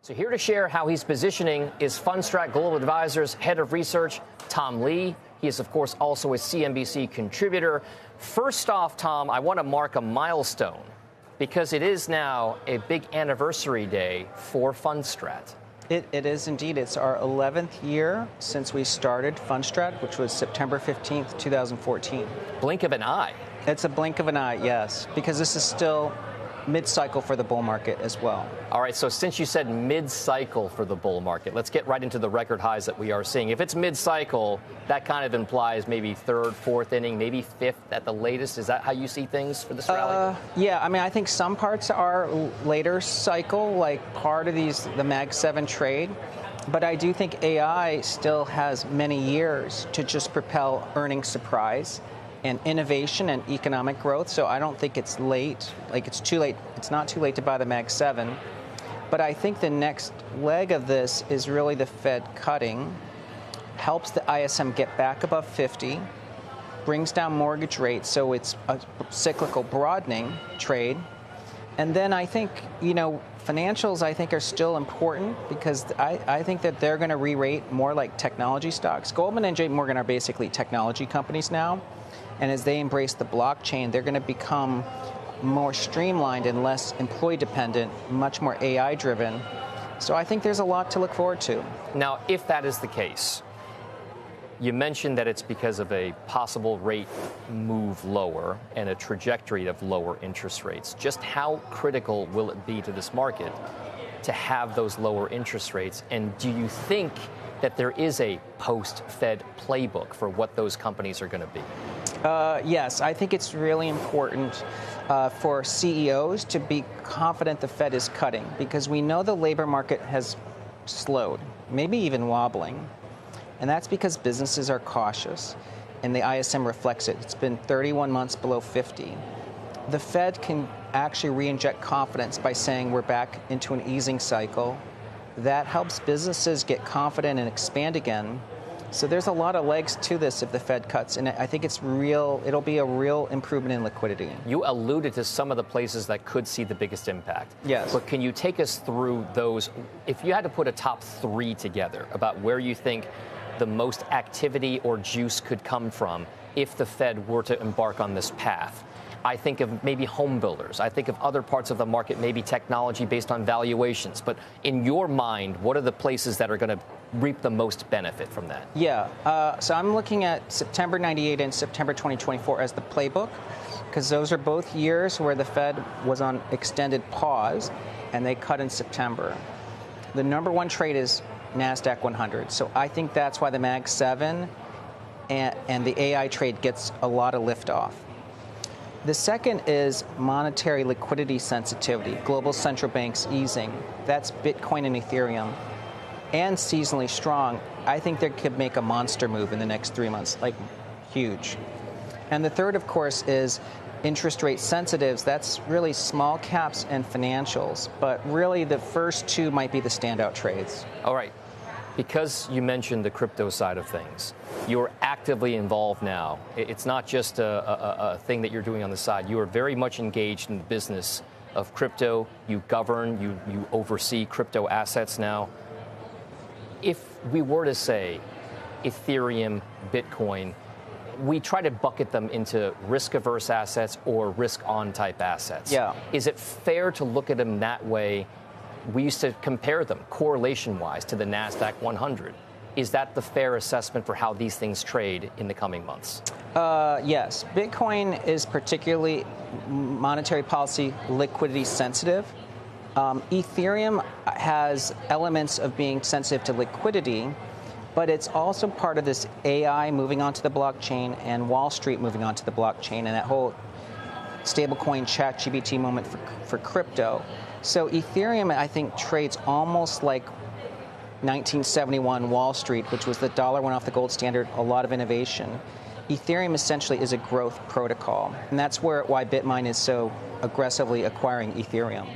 So here to share how he's positioning is Fundstrat Global Advisors Head of Research, Tom Lee. He is, of course, also a CNBC contributor. First off, Tom, I want to mark a milestone because it is now a big anniversary day for Fundstrat. It is indeed. It's our 11th year since we started Fundstrat, which was September 15th, 2014. Blink of an eye. It's a blink of an eye, yes, because this is still mid-cycle for the bull market as well. All right, so since you said mid-cycle for the bull market, let's get right into the record highs that we are seeing. If it's mid-cycle, that kind of implies maybe third, fourth inning, maybe fifth at the latest. Is that how you see things for this rally? Yeah, I mean, I think some parts are later cycle, like part of the Mag 7 trade. But I do think AI still has many years to just propel earnings surprise and innovation and economic growth. So I don't think it's late, like it's too late. It's not too late to buy the Mag 7. But I think the next leg of this is really the Fed cutting, helps the ISM get back above 50, brings down mortgage rates, so it's a cyclical broadening trade. And then I think, financials I think are still important because I think that they're going to re-rate more like technology stocks. Goldman and JP Morgan are basically technology companies now. And as they embrace the blockchain, they're going to become more streamlined and less employee-dependent, much more AI-driven. So I think there's a lot to look forward to. Now, if that is the case, you mentioned that it's because of a possible rate move lower and a trajectory of lower interest rates. Just how critical will it be to this market to have those lower interest rates? And do you think that there is a post-Fed playbook for what those companies are going to be? Yes, I think it's really important for CEOs to be confident the Fed is cutting because we know the labor market has slowed, maybe even wobbling. And that's because businesses are cautious, and the ISM reflects it. It's been 31 months below 50. The Fed can actually re-inject confidence by saying we're back into an easing cycle. That helps businesses get confident and expand again. So there's a lot of legs to this if the Fed cuts, and I think it'll be a real improvement in liquidity. You alluded to some of the places that could see the biggest impact. Yes. But can you take us through those? If you had to put a top three together about where you think the most activity or juice could come from if the Fed were to embark on this path. I think of maybe home builders. I think of other parts of the market, maybe technology based on valuations. But in your mind, what are the places that are going to reap the most benefit from that? Yeah, so I'm looking at September 98 and September 2024 as the playbook, because those are both years where the Fed was on extended pause and they cut in September. The number one trade is NASDAQ 100. So I think that's why the Mag 7 and the AI trade gets a lot of lift off. The second is monetary liquidity sensitivity, global central banks easing. That's Bitcoin and Ethereum. And seasonally strong, I think they could make a monster move in the next 3 months, like huge. And the third, of course, is interest rate sensitives. That's really small caps and financials. But really, the first two might be the standout trades. All right. Because you mentioned the crypto side of things, you're actively involved now. It's not just a thing that you're doing on the side. You are very much engaged in the business of crypto. You govern, you oversee crypto assets now. If we were to say Ethereum, Bitcoin, we try to bucket them into risk-averse assets or risk-on type assets. Yeah. Is it fair to look at them that way? We used to compare them correlation-wise to the NASDAQ 100. Is that the fair assessment for how these things trade in the coming months? Yes. Bitcoin is particularly monetary policy liquidity sensitive. Ethereum has elements of being sensitive to liquidity, but it's also part of this AI moving onto the blockchain and Wall Street moving onto the blockchain and that whole stablecoin ChatGPT moment for crypto. So Ethereum, I think, trades almost like 1971 Wall Street, which was the dollar went off the gold standard, a lot of innovation. Ethereum essentially is a growth protocol, and that's why Bitmain is so aggressively acquiring Ethereum.